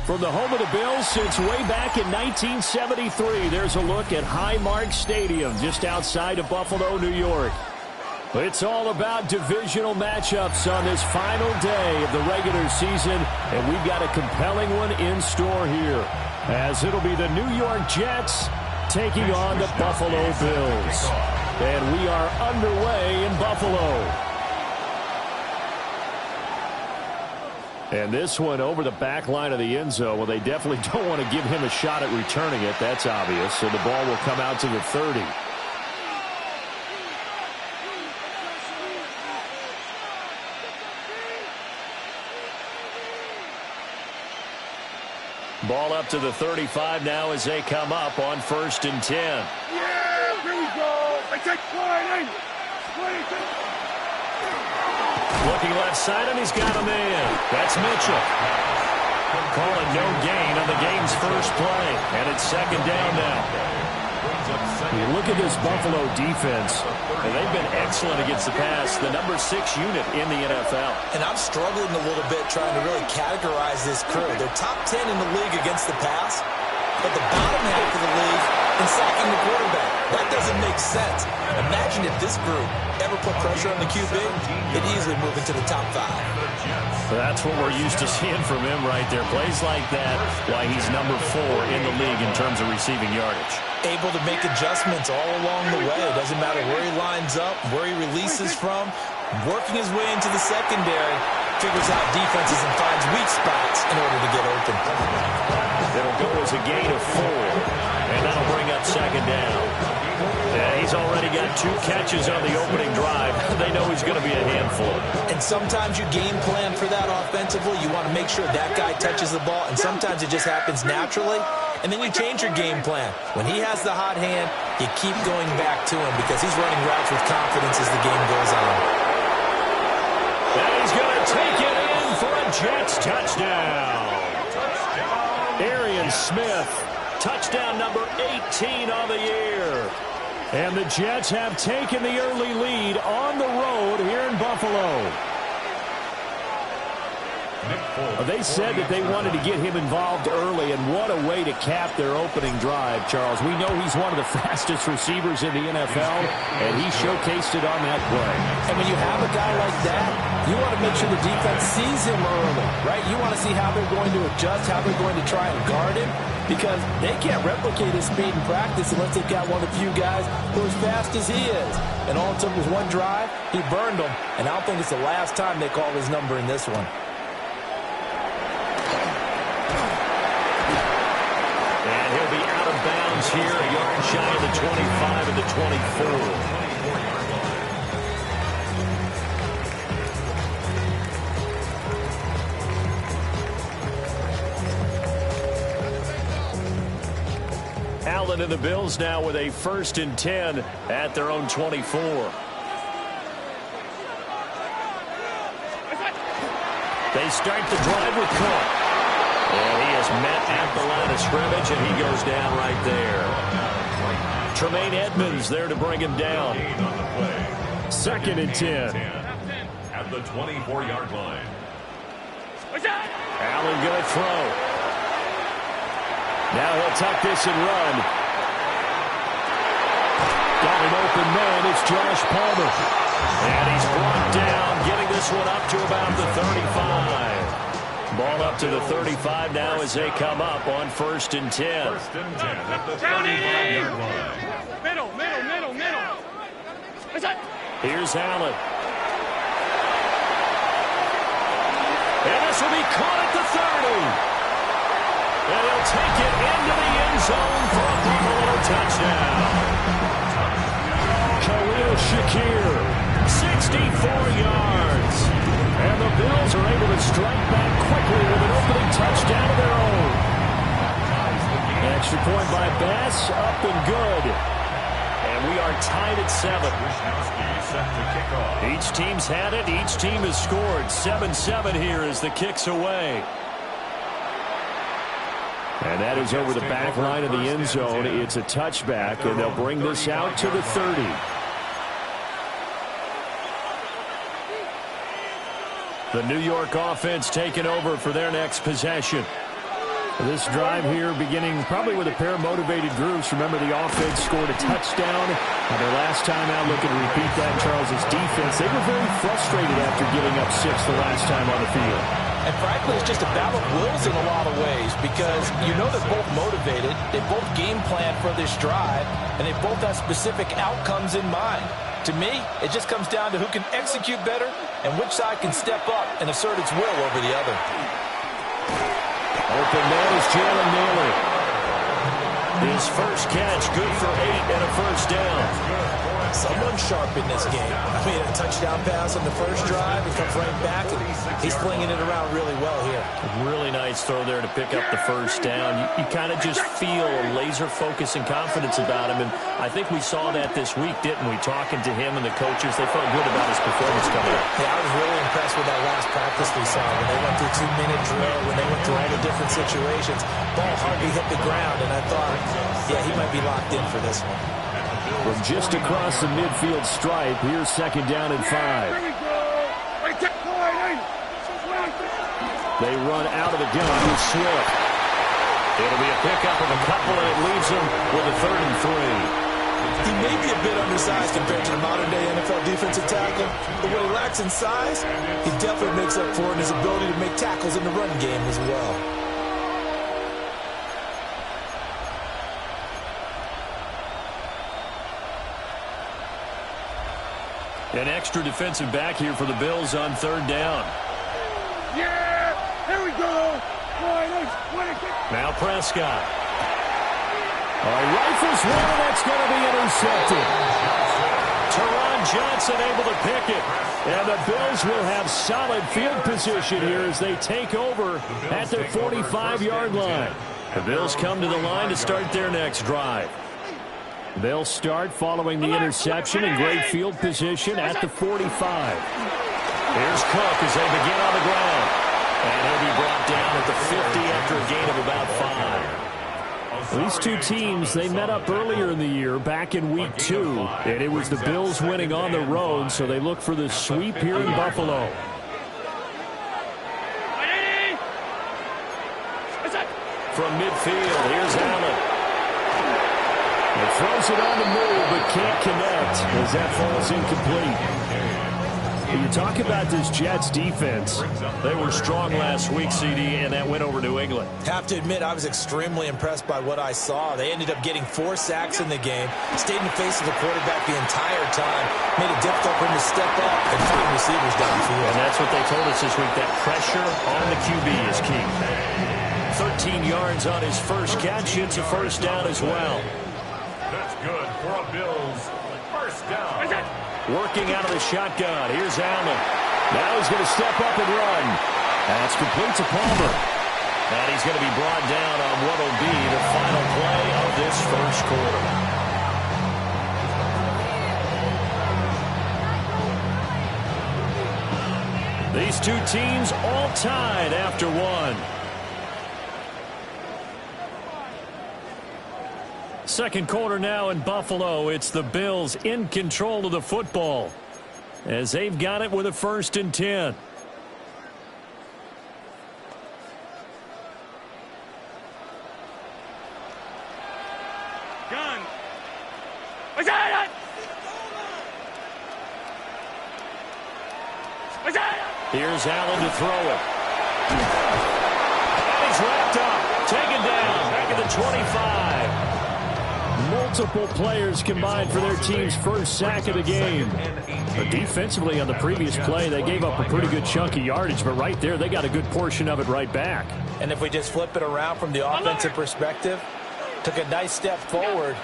From the home of the Bills since way back in 1973, there's a look at Highmark Stadium just outside of Buffalo, New York. It's all about divisional matchups on this final day of the regular season, and we've got a compelling one in store here, as it'll be the New York Jets taking on the Buffalo Bills. And we are underway in Buffalo. And this one over the back line of the end zone. Well, they definitely don't want to give him a shot at returning it. That's obvious. So the ball will come out to the 30. Ball up to the 35 now as they come up on 1st and 10. Yeah, here we go. I take line. Looking left side, and he's got a man. That's Mitchell. Calling no gain on the game's first play. And it's 2nd down now. You look at this Buffalo defense, and they've been excellent against the pass, the number 6 unit in the NFL. And I'm struggling a little bit trying to really categorize this crew. They're top 10 in the league against the pass, but the bottom half of the league in sacking the quarterback. That doesn't make sense. Imagine if this group ever put pressure on the QB, it'd easily move into the top 5. That's what we're used to seeing from him right there. Plays like that, why he's number 4 in the league in terms of receiving yardage. Able to make adjustments all along the way. It doesn't matter where he lines up, where he releases from. Working his way into the secondary, figures out defenses and finds weak spots in order to get open. It'll go as a gain of 4, and that'll bring up 2nd down. And he's already got 2 catches on the opening drive. They know he's going to be a handful. And sometimes you game plan for that offensively. You want to make sure that guy touches the ball, and sometimes it just happens naturally. And then you change your game plan. When he has the hot hand, you keep going back to him because he's running routes with confidence as the game goes on. And he's going to take it in for a Jets touchdown. Arian Smith, touchdown number 18 on the year. And the Jets have taken the early lead on the road here in Buffalo. They said that they wanted to get him involved early, and what a way to cap their opening drive, Charles. We know he's one of the fastest receivers in the NFL, and he showcased it on that play. And when you have a guy like that, you want to make sure the defense sees him early, right? You want to see how they're going to adjust, how they're going to try and guard him, because they can't replicate his speed in practice unless they've got one of the few guys who are as fast as he is. And all it took was one drive, he burned them, and I don't think it's the last time they call his number in this one. Here, a yard shy of the 25 and the 24. Allen and the Bills now with a 1st and 10 at their own 24. They start the drive with Cook. And he is met at the line of scrimmage, and he goes down right there. Tremaine Edmonds there to bring him down. 2nd and 10. At the 24-yard line. Allen going to throw. Now he'll tuck this and run. Got an open man. It's Josh Palmer. And he's brought down, getting this one up to about the 35. Ball up to the 35 now as they come up on 1st and 10. 1st and 10 at the 35-yard line. Middle. Here's Allen. And this will be caught at the 30. And he'll take it into the end zone for a Buffalo touchdown. Khalil Shakir, 64 yards. And the Bills are able to strike back quickly with an opening touchdown of their own. Extra point by Bass, up and good. And we are tied at 7. Each team's had it. Each team has scored. 7-7 here as the kick's away. And that is over the back line of the end zone. It's a touchback, and they'll bring this out to the 30. The New York offense taking over for their next possession. This drive here beginning probably with a pair of motivated groups. Remember, the offense scored a touchdown. Their last time out, looking to repeat that. Charles' defense, they were very frustrated after giving up 6 the last time on the field. And frankly, it's just a battle of wills in a lot of ways because you know they're both motivated. They both game plan for this drive, and they both have specific outcomes in mind. To me, it just comes down to who can execute better and which side can step up and assert its will over the other. Open nose, Jalen Nailor. His first catch, good for 8 and a first down. Someone sharp in this game. I mean, a touchdown pass on the first drive. He comes right back, and he's flinging it around really well here. Really nice throw there to pick up the first down. You kind of just feel a laser focus and confidence about him, and I think we saw that this week, didn't we? Talking to him and the coaches, they felt good about his performance coming up. Yeah, I was really impressed with that last practice we saw when they went through 2-minute drill, when they went through all the different situations. Ball hardly hit the ground, and I thought, yeah, he might be locked in for this one. From just across the midfield stripe, here's 2nd down and 5. They run out of the gun with Swift. It'll be a pickup of a couple, and it leaves them with a 3rd and 3. He may be a bit undersized compared to the modern-day NFL defensive tackle, but what he lacks in size, he definitely makes up for in his ability to make tackles in the run game as well. An extra defensive back here for the Bills on 3rd down. Yeah, here we go. Now Prescott. Rifles one, that's going to be intercepted. Teron Johnson able to pick it. And the Bills will have solid field position here as they take over at their 45-yard line. The Bills come to the line to start their next drive. They'll start following the interception in great field position at the 45. Here's Cook as they begin on the ground. And he'll be brought down at the 50 after a gain of about 5. These two teams, they met up earlier in the year, back in Week 2. And it was the Bills winning on the road, so they look for the sweep here in Buffalo. From midfield, here's Allen. He throws it on the move, but can't connect as that falls incomplete. You talk about this Jets defense. They were strong last week, CD, and that went over New England. Have to admit, I was extremely impressed by what I saw. They ended up getting 4 sacks in the game, stayed in the face of the quarterback the entire time, made it difficult for him to step up and find receivers downfield. And that's what they told us this week, that pressure on the QB is key. 13 yards on his first catch. It's a first down as well. That's good for a Bills first down. Working out of the shotgun. Here's Allen. Now he's going to step up and run. That's complete to Palmer. And he's going to be brought down on what will be the final play of this first quarter. These two teams all tied after one. Second quarter now in Buffalo. It's the Bills in control of the football as they've got it with a 1st and 10. Gun. Here's Allen to throw it. And he's wrapped up. Taken down. Back at the 25. Multiple players combined for their team's first sack of the game. But defensively on the previous play, they gave up a pretty good chunk of yardage, but right there, they got a good portion of it right back. And if we just flip it around from the offensive perspective, took a nice step forward,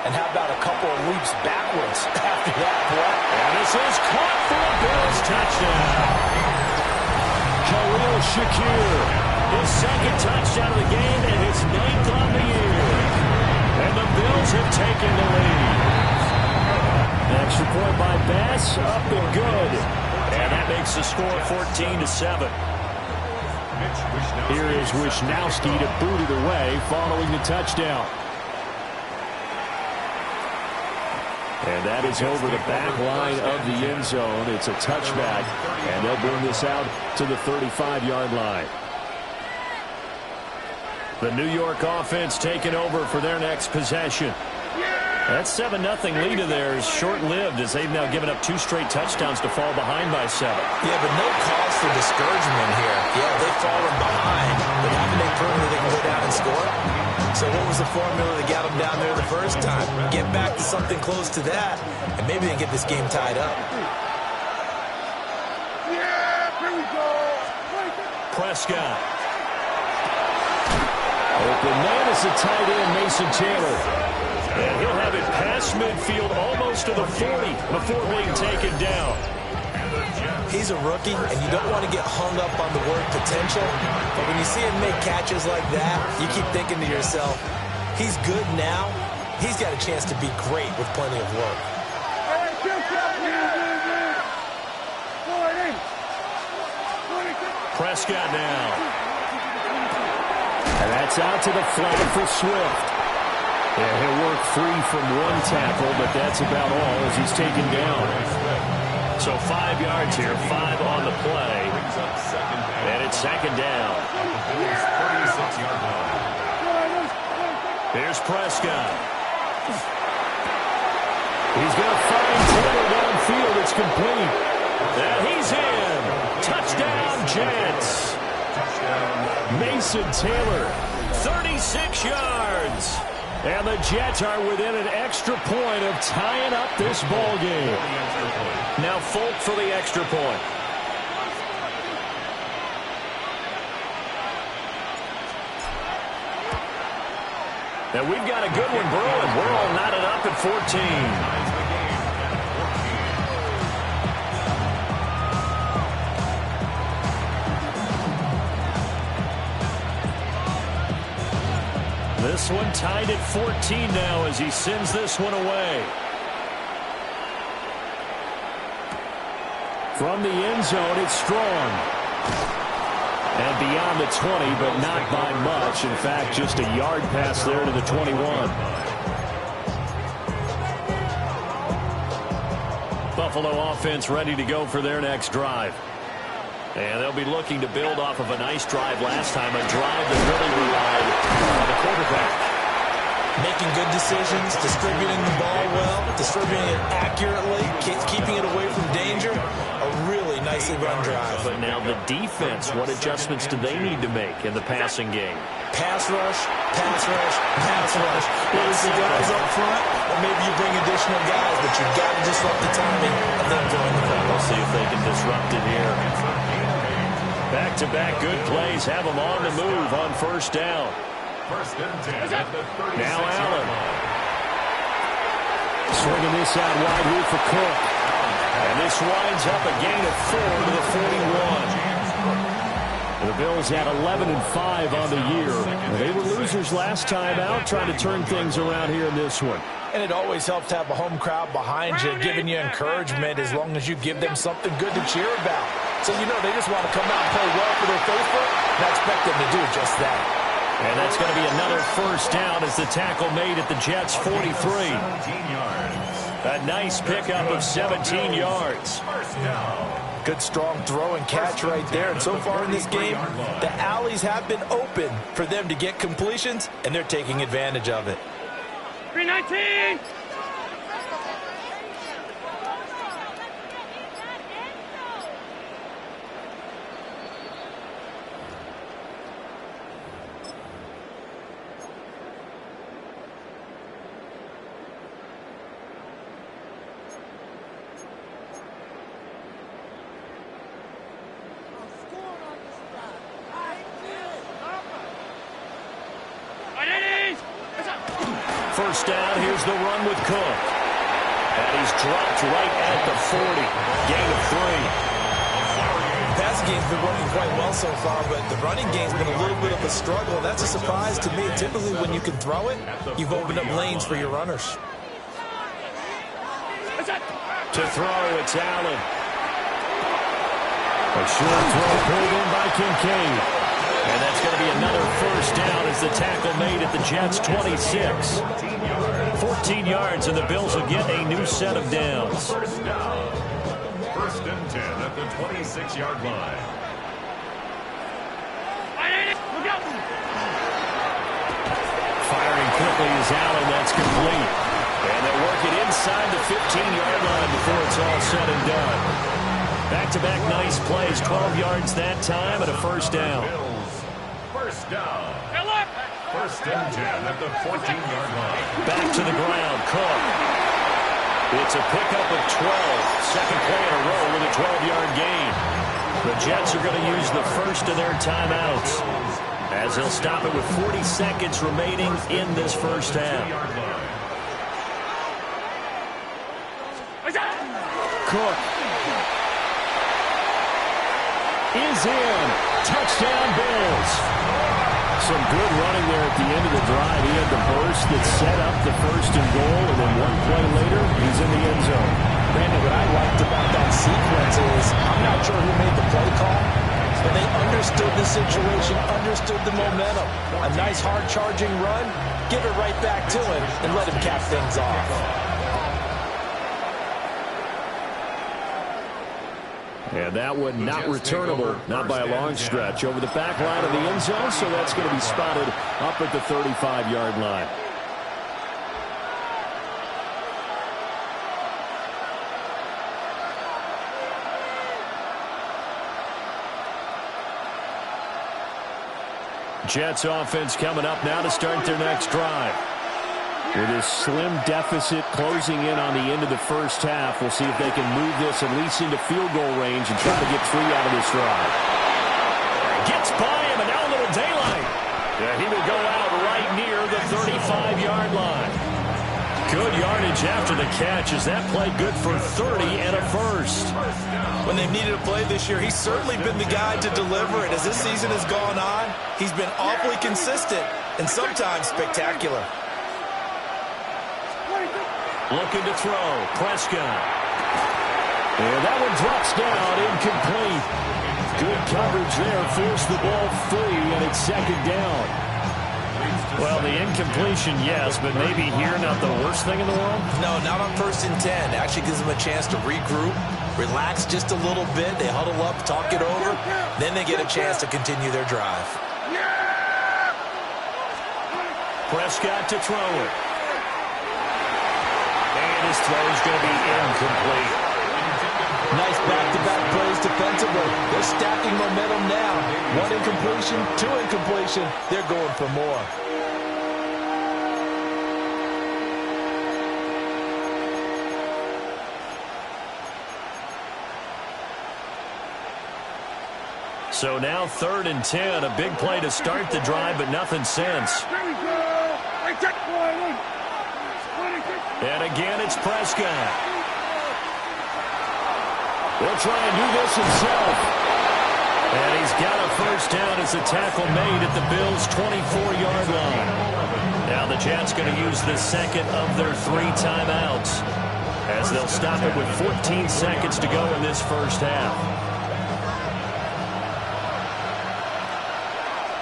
and how about a couple of leaps backwards after that play? And this is caught for a Bills touchdown. Khalil Shakir, his 2nd touchdown of the game and his 9th on the year. And the Bills have taken the lead. Extra point by Bass, up and good. And that makes the score 14-7. Here is Wisnowski to boot it away following the touchdown. And that is over the back line of the end zone. It's a touchback, and they'll bring this out to the 35-yard line. The New York offense taking over for their next possession. That 7-0 lead of theirs short-lived as they've now given up 2 straight touchdowns to fall behind by 7. Yeah, but no cause for discouragement here. Yeah, they've fallen behind, but haven't they proven that they can go down and score? So what was the formula that got them down there the first time? Get back to something close to that, and maybe they can get this game tied up. Yeah, here we go. Prescott. Open man is the tight end, Mason Taylor. And he'll have it past midfield almost to the 40 before being taken down. He's a rookie, and you don't want to get hung up on the word potential. But when you see him make catches like that, you keep thinking to yourself, he's good now. He's got a chance to be great with plenty of work. Prescott now. And that's out to the flat for Swift. Yeah, he'll work free from 1 tackle, but that's about all as he's taken down. So 5 yards here, 5 on the play. And it's second down. Here's Prescott. He's going to find Taylor downfield. It's complete. And he's in. Touchdown, Jets. Mason Taylor, 36 yards. And the Jets are within an extra point of tying up this ball game. Now Folk for the extra point. And we've got a good one brewing. We're all knotted up at 14. This one tied at 14 now as he sends this one away. From the end zone, it's Strong. And beyond the 20, but not by much. In fact, just a yard pass there to the 21. Buffalo offense ready to go for their next drive. And they'll be looking to build off of a nice drive last time, a drive that really relied on the quarterback. Making good decisions, distributing the ball well, distributing it accurately, keeping it away from danger. A really nicely run drive. But now the defense, what adjustments do they need to make in the passing game? Pass rush, pass rush, pass rush. Whether it's the guys up front, or maybe you bring additional guys, but you've got to disrupt the timing of them throwing the ball. We'll see if they can disrupt it here. Back-to-back good plays have them on the move on first down. Now Allen. Swinging this out wide here for Cook. And this winds up a gain of 4 to the 41. The Bills had 11-5 on the year. They were losers last time out, trying to turn things around here in this one. And it always helps to have a home crowd behind you, giving you encouragement as long as you give them something good to cheer about. So, you know, they just want to come out and play well for their faithful, and I expect them to do just that. And that's going to be another first down as the tackle made at the Jets' 43. A nice pickup of 17 yards. Good strong throw and catch right there. And so far in this game, the alleys have been open for them to get completions, and they're taking advantage of it. 319! First down, here's the run with Cook. And he's dropped right at the 40. Gain of 3. The passing game's been working quite well so far, but the running game's been a little bit of a struggle. That's a surprise to me. Typically, when you can throw it, you've opened up lanes for your runners. To throw, it's Allen. A short throw pulled in by Kincaid. And that's going to be another first down as the tackle made at the Jets' 26. 14 yards, and the Bills will get a new set of downs. First down. First and 10 at the 26-yard line. quickly as Allen. That's complete. And they'll work it inside the 15-yard line before it's all said and done. Back-to-back nice plays. 12 yards that time and a first down. First down. First and 10 at the 14-yard line. Back to the ground. Cook. It's a pickup of 12. Second play in a row with a 12-yard gain. The Jets are going to use the first of their timeouts as they'll stop it with 40 seconds remaining in this first half. Cook is in. Touchdown, Bills. Some good running there at the end of the drive. He had the burst that set up the first and goal, and then one play later, he's in the end zone. Brandon, what I liked about that sequence is I'm not sure who made the play call, but they understood the situation, understood the momentum. A nice hard-charging run, give it right back to him, and let him cap things off. And that one not returnable, not by a long stretch, over the back line of the end zone, so that's going to be spotted up at the 35-yard line. Jets offense coming up now to start their next drive. With this slim deficit closing in on the end of the first half, we'll see if they can move this at least into field goal range and try to get 3 out of this drive. Gets by him, and now a little daylight. Yeah, he will go out right near the 35-yard line. Good yardage after the catch. Is that play good for 30 and a first? When they've needed a play this year, he's certainly been the guy to deliver it. As this season has gone on, he's been awfully consistent and sometimes spectacular. Looking to throw. Prescott. And that one drops down, incomplete. Good coverage there. Forced the ball free, and it's second down. Well, the incompletion, yes, but maybe here not the worst thing in the world? No, not on 1st and 10. Actually gives them a chance to regroup, relax just a little bit. They huddle up, talk it over. Then they get a chance to continue their drive. Prescott to throw it. And his throw is going to be incomplete. Nice back-to-back plays defensively. They're stacking momentum now. 1 incompletion, 2 incompletion. They're going for more. So now 3rd and 10. A big play to start the drive, but nothing since. And again, it's Prescott. He'll try and do this himself. And he's got a first down as the tackle made at the Bills' 24-yard line. Now the Jets going to use the second of their 3 timeouts as they'll stop it with 14 seconds to go in this first half.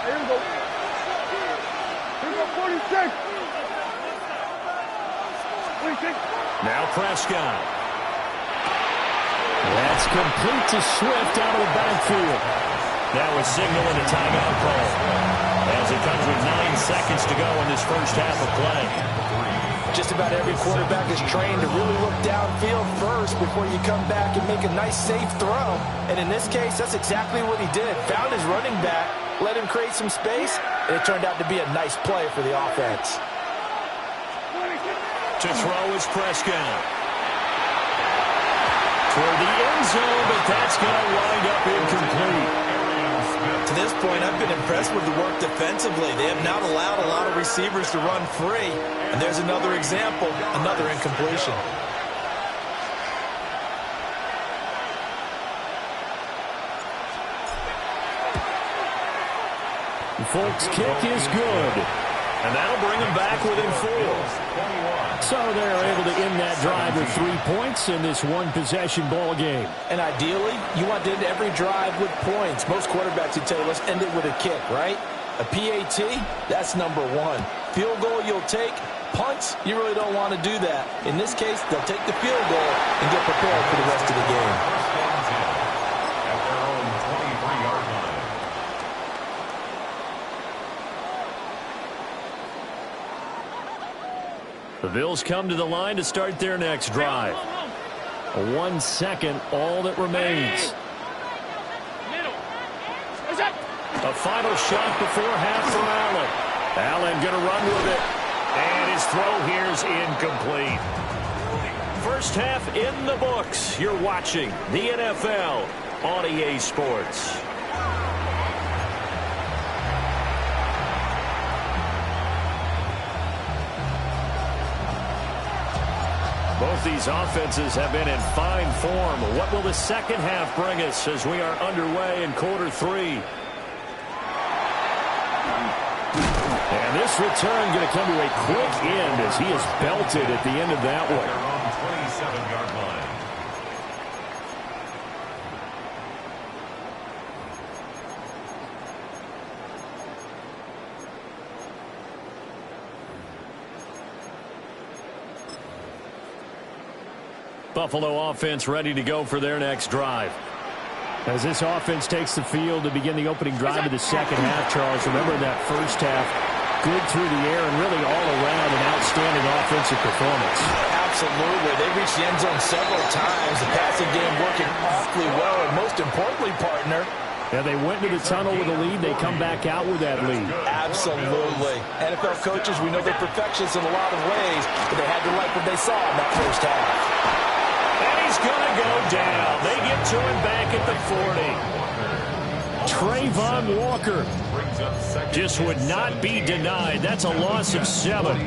Here we go. Here we go, 46. 46. Now Prescott. That's complete to Swift out of the backfield. That was signaling a timeout call as it comes with 9 seconds to go in this first half of play. Just about every quarterback is trained to really look downfield first before you come back and make a nice, safe throw. And in this case, that's exactly what he did. Found his running back, let him create some space, and it turned out to be a nice play for the offense. To throw is Prescott. Toward the end zone, but that's going to wind up incomplete. To this point, I've been impressed with the work defensively. They have not allowed a lot of receivers to run free. And there's another example, another incompletion. The Folks' kick is good. And that'll bring them back within 4. So they're able to end that drive with 3 points in this one-possession ball game. And ideally, you want to end every drive with points. Most quarterbacks would tell you, let's end it with a kick, right? A PAT, that's number 1. Field goal you'll take. Punts, you really don't want to do that. In this case, they'll take the field goal and get prepared for the rest of the game. At their own 23-yard line. The Bills come to the line to start their next drive. 1 second, all that remains. A final shot before half for Allen. Allen going to run with it. And his throw here's incomplete. First half in the books. You're watching the NFL on EA Sports. Both these offenses have been in fine form. What will the second half bring us as we are underway in quarter 3? And this return going to come to a quick end as he is belted at the end of that one. Around 27-yard line. Buffalo offense ready to go for their next drive. As this offense takes the field to begin the opening drive of the second half, Charles, remember that first half, good through the air and really all around an outstanding offensive performance. Absolutely. They reached the end zone several times. The passing game working awfully well, and most importantly, partner, yeah, they went into the tunnel with a lead. They come back out with that lead. Absolutely. NFL coaches, we know they're perfectionists in a lot of ways, but they had to like what they saw in that first half. And he's going to go down. They get to him back at the 40. Trayvon Walker just would not be denied. That's a loss of 7.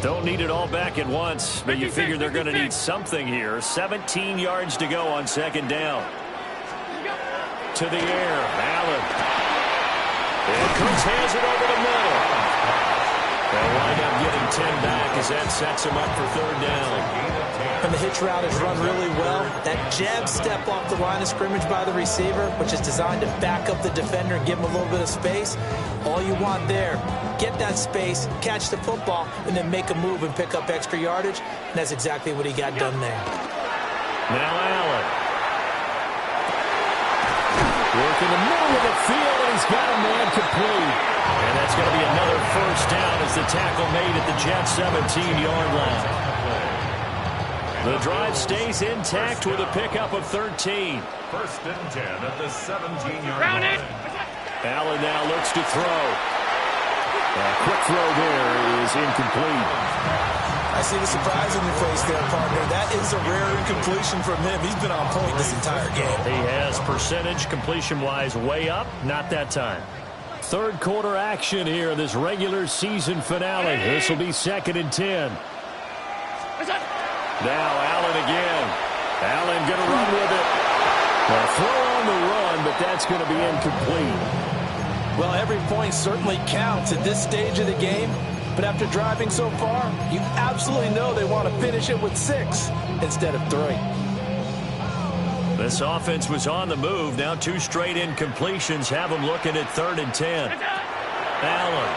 Don't need it all back at once, but you figure they're going to need something here. 17 yards to go on second down. To the air, Allen. And Cooks has it over the middle. They'll wind up getting 10 back as that sets him up for third down. And the hitch route is run really well. That jab step off the line of scrimmage by the receiver, which is designed to back up the defender and give him a little bit of space. All you want there, get that space, catch the football, and then make a move and pick up extra yardage. And that's exactly what he got done there. Now Allen. Work in the middle of the field, and he's got a man complete. And that's going to be another first down as the tackle made at the Jets' 17-yard line. The drive stays intact with a pickup of 13. First and 10 at the 17-yard line. Allen now looks to throw. A quick throw there is incomplete. I see the surprise in your face there, partner. That is a rare incompletion from him. He's been on point this entire game. He has percentage completion-wise way up. Not that time. Third quarter action here, this regular season finale. This will be 2nd and 10. Now Allen again. Allen going to run with it. A throw on the run, but that's going to be incomplete. Well, every point certainly counts at this stage of the game. But after driving so far, you absolutely know they want to finish it with 6 instead of 3. This offense was on the move. Now 2 straight incompletions have them looking at 3rd and 10. Allen.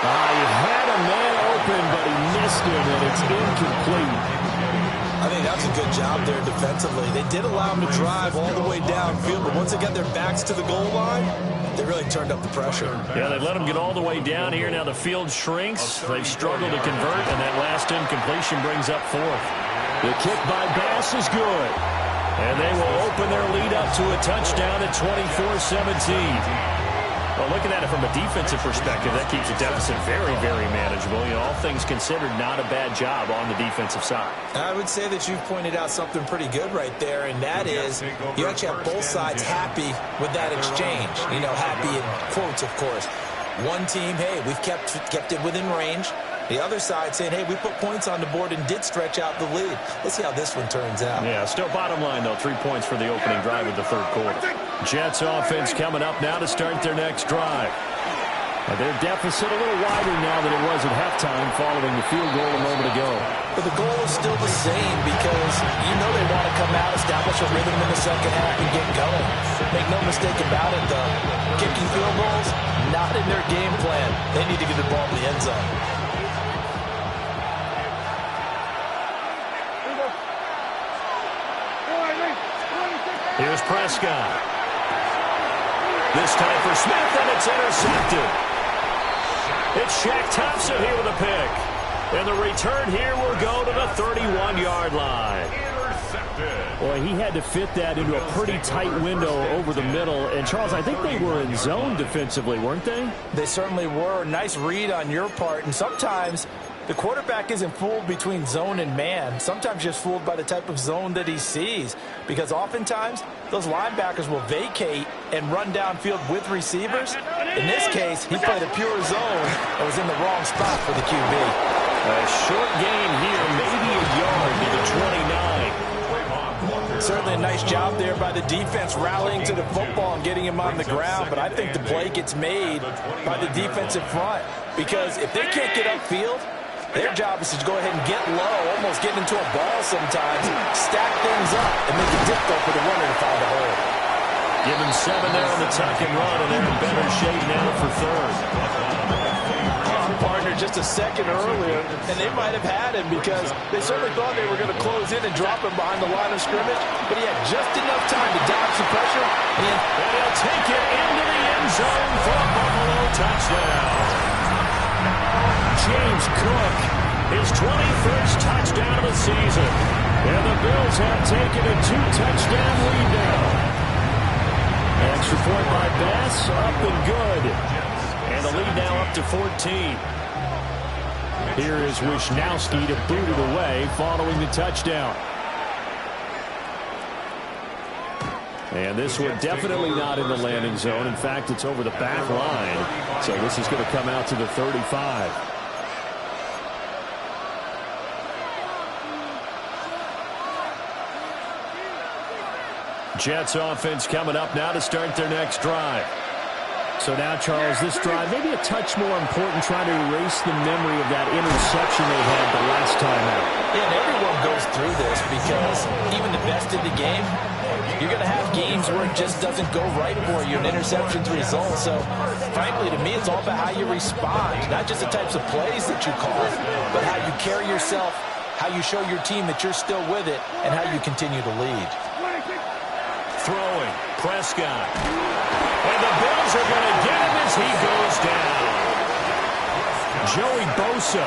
He had a man open, but he missed him, and it's incomplete. I think that's a good job there defensively. They did allow him to drive all the way downfield, but once they got their backs to the goal line, they really turned up the pressure. Yeah, they let him get all the way down here. Now the field shrinks. They struggle to convert, and that last incompletion brings up 4th. The kick by Bass is good. And they will open their lead up to a touchdown at 24-17. Well, looking at it from a defensive perspective, that keeps the deficit very, very manageable. You know, all things considered, not a bad job on the defensive side. I would say that you've pointed out something pretty good right there, and that is you actually have both sides happy with that exchange. You know, happy in quotes, of course. One team, hey, we've kept it within range. The other side saying, hey, we put points on the board and did stretch out the lead. Let's see how this one turns out. Yeah, still bottom line, though, 3 points for the opening drive of the third quarter. Jets offense coming up now to start their next drive. Their deficit a little wider now than it was at halftime following the field goal a moment ago. But the goal is still the same because you know they want to come out, establish a rhythm in the second half, and get going. Make no mistake about it, though. Kicking field goals, not in their game plan. They need to get the ball in the end zone. Here's Prescott. This time for Smith, and it's intercepted. It's Shaq Thompson here with a pick. And the return here will go to the 31-yard line. Boy, he had to fit that into a pretty tight window over the middle. And, Charles, I think they were in zone defensively, weren't they? They certainly were. Nice read on your part. And sometimes the quarterback isn't fooled between zone and man. Sometimes just fooled by the type of zone that he sees. Because oftentimes, those linebackers will vacate and run downfield with receivers. In this case, he played a pure zone and was in the wrong spot for the QB. A short gain here, maybe a yard to the 29. Certainly a nice job there by the defense rallying to the football and getting him on the ground. But I think the play gets made by the defensive front. Because if they can't get upfield, their job is to go ahead and get low, almost get into a ball sometimes, stack things up, and make it difficult for the runner to find a hole. Give him 7 there on the tuck and run, and they're in better shape now for third. Partner just a second earlier, and they might have had him because they certainly thought they were going to close in and drop him behind the line of scrimmage, but he had just enough time to dodge the pressure, and he'll take it into the end zone for a Buffalo touchdown. James Cook, his 21st touchdown of the season, and the Bills have taken a 2-touchdown lead now. Extra point by Bass, up and good. And the lead now up to 14. Here is Wisnowski to boot it away following the touchdown. And this one definitely not in the landing zone. In fact, it's over the back line. So this is going to come out to the 35. Jets offense coming up now to start their next drive. So now, Charles, this drive maybe a touch more important, trying to erase the memory of that interception they had the last time out. Yeah, and everyone goes through this because even the best in the game, you're going to have games where it just doesn't go right for you, and interceptions result. So, frankly, to me, it's all about how you respond, not just the types of plays that you call, but how you carry yourself, how you show your team that you're still with it, and how you continue to lead. Throwing, Prescott. And the Bills are going to get him as he goes down. Joey Bosa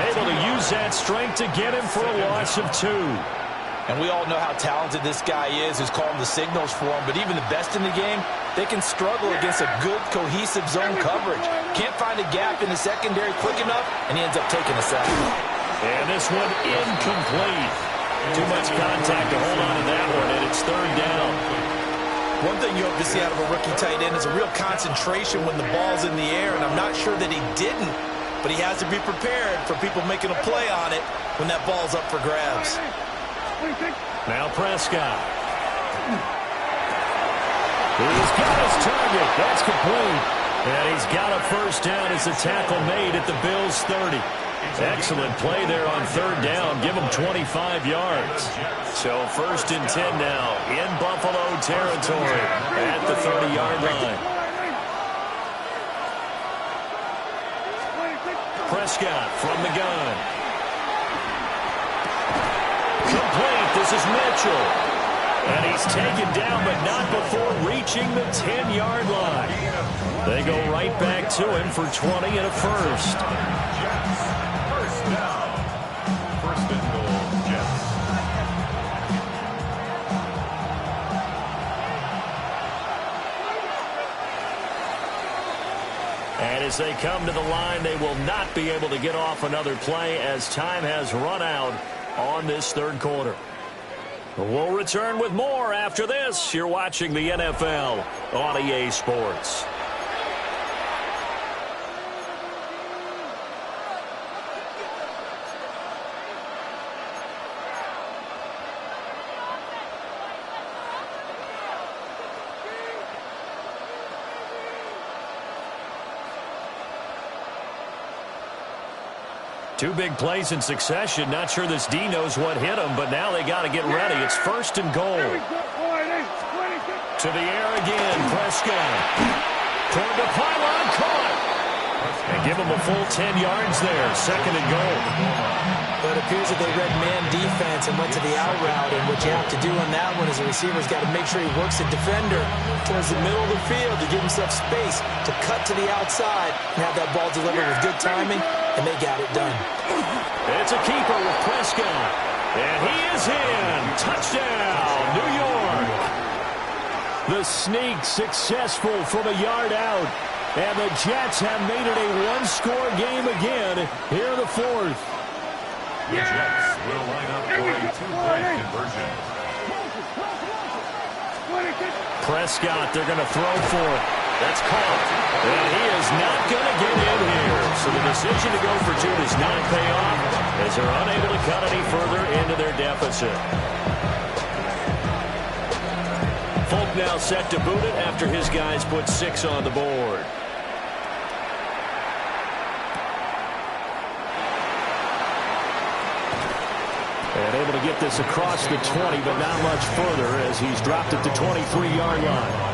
able to use that strength to get him for a loss of 2. And we all know how talented this guy is, who's calling the signals for him. But even the best in the game, they can struggle against a good, cohesive zone coverage. Can't find a gap in the secondary quick enough, and he ends up taking a sack. And this one incomplete. Too much contact to hold on to that one, and it's 3rd down. One thing you hope to see out of a rookie tight end is a real concentration when the ball's in the air, and I'm not sure that he didn't, but he has to be prepared for people making a play on it when that ball's up for grabs. Now Prescott. He's got his target. That's complete. And he's got a first down as the tackle made at the Bills' 30. Excellent play there on 3rd down. Give him 25 yards. So 1st and 10 now in Buffalo territory at the 30-yard line. Prescott from the gun. Complete. This is Mitchell. And he's taken down, but not before reaching the 10-yard line. They go right back to him for 20 and a first. And as they come to the line, they will not be able to get off another play as time has run out on this 3rd quarter. We'll return with more after this. You're watching the NFL on EA Sports. Two big plays in succession. Not sure this D knows what hit him, but now they got to get ready. It's 1st and goal. To the air again. Prescott. Toward the pylon. Caught. And give them a full 10 yards there. 2nd and goal. But it appears that they read man defense and went to the out route. And what you have to do on that one is the receiver's got to make sure he works the defender towards the middle of the field to give himself space to cut to the outside and have that ball delivered with good timing, and they got it done. It's a keeper with Prescott. And he is in. Touchdown, New York. The sneak successful from a yard out. And the Jets have made it a one-score game again here in the 4th. The Jets will line up for a two-point conversion. Prescott, they're going to throw for it. That's caught. And he is not going to get in here. So the decision to go for 2 does not pay off as they're unable to cut any further into their deficit. Folk now set to boot it after his guys put 6 on the board. And able to get this across the 20, but not much further as he's dropped at the 23-yard line.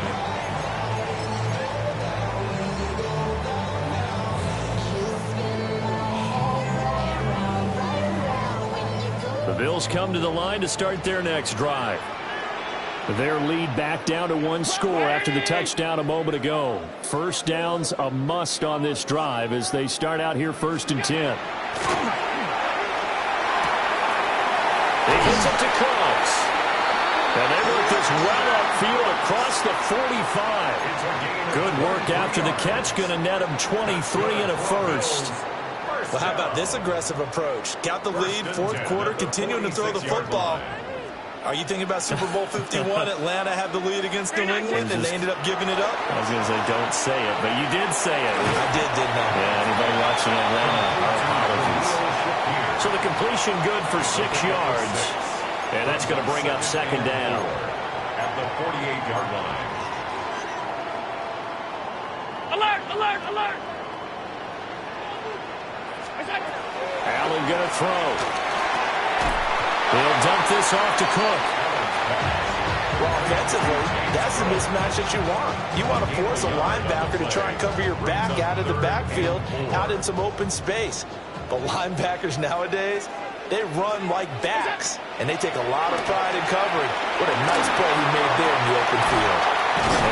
The Bills come to the line to start their next drive. Their lead back down to 1 score after the touchdown a moment ago. First down's a must on this drive as they start out here 1st and 10. He gets it to Cooks. And they work this well upfield across the 45. Good work after the catch. Going to net him 23 and a first. Well, how about this aggressive approach? Got the lead, 4th quarter, continuing to throw the football. Are you thinking about Super Bowl 51? Atlanta had the lead against New England, and they ended up giving it up? I was going to say, don't say it, but you did say it. I did, didn't I? Yeah, anybody watching Atlanta, our apologies. So the completion good for 6 yards. And that's going to bring up 2nd down. At the 48-yard line. Alert, alert, alert. Allen going to throw. He'll dump this off to Cook. Well, offensively, that's the mismatch that you want. You want to force a linebacker to try and cover your back out of the backfield, out in some open space. But linebackers nowadays, they run like backs, and they take a lot of pride in covering. What a nice play he made there in the open field.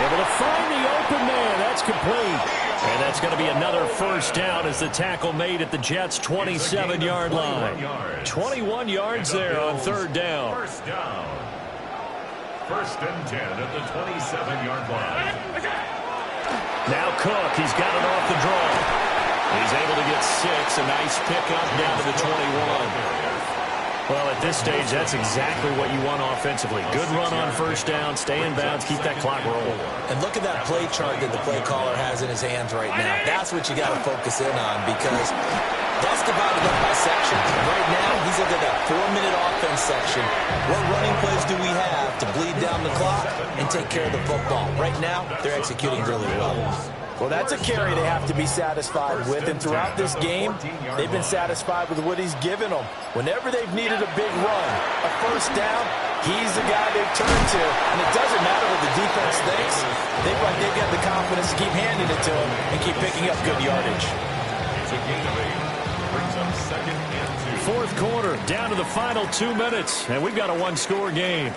Able to find the open man. That's complete. And that's going to be another first down as the tackle made at the Jets' 27-yard line. 21 yards there on 3rd down. First down. 1st and 10 at the 27-yard line. Now Cook, he's got it off the draw. He's able to get 6. A nice pickup down to the 21. Well, at this stage, that's exactly what you want offensively. Good run on first down, stay in bounds, keep that clock rolling. And look at that play chart that the play caller has in his hands right now. That's what you got to focus in on because that's divided up by section. Right now, he's looking at that 4-minute offense section. What running plays do we have to bleed down the clock and take care of the football? Right now, they're executing really well. Well, that's a carry they have to be satisfied with, and throughout this game, they've been satisfied with what he's given them. Whenever they've needed a big run, a first down, he's the guy they've turned to, and it doesn't matter what the defense thinks. They've got the confidence to keep handing it to him and keep picking up good yardage. It's a gain of 8. Brings up 2nd and 2. 4th quarter, down to the final 2 minutes, and we've got a one-score game.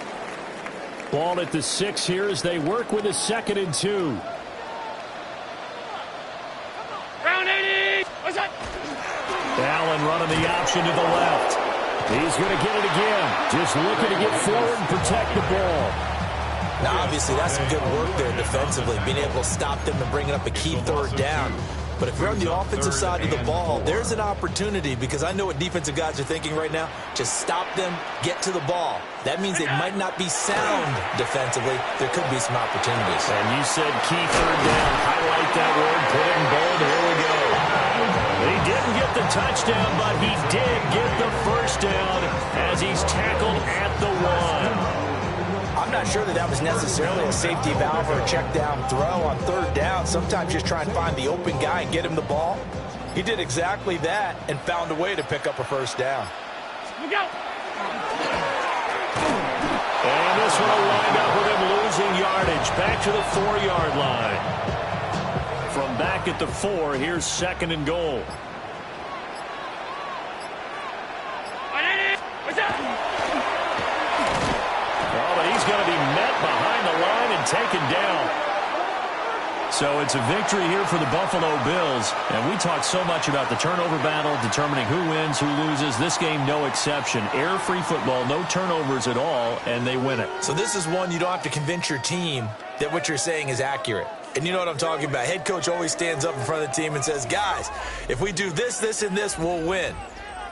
Ball at the 6 here as they work with a 2nd and 2. Allen running the option to the left. He's going to get it again. Just looking to get forward and protect the ball. Now, obviously, that's some good work there defensively, being able to stop them and bringing up a key 3rd down. But if you're on the offensive side of the ball, there's an opportunity because I know what defensive guys are thinking right now. Just stop them, get to the ball. That means they might not be sound defensively. There could be some opportunities. And you said key 3rd down. Highlight that word, put it in bold. Here we go. He didn't get the touchdown, but he did get the first down as he's tackled at the 1. I'm not sure that was necessarily a safety valve or a check down throw on 3rd down. Sometimes just try and find the open guy and get him the ball. He did exactly that and found a way to pick up a first down. Look out! And this one will wind up with him losing yardage back to the 4-yard line. from back at the 4, here's 2nd and goal. Oh, but he's going to be met behind the line and taken down. So it's a victory here for the Buffalo Bills. And we talked so much about the turnover battle, determining who wins, who loses. This game, no exception. Air-free football, no turnovers at all, and they win it. So this is one you don't have to convince your team that what you're saying is accurate. And you know what I'm talking about. Head coach always stands up in front of the team and says, guys, if we do this, this, and this, we'll win.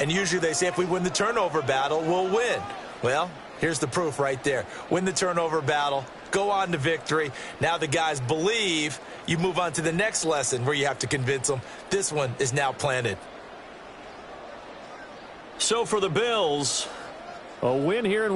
And usually they say if we win the turnover battle, we'll win. Well, here's the proof right there. Win the turnover battle. Go on to victory. Now the guys believe. You move on to the next lesson where you have to convince them. This one is now planted. So for the Bills, a win here in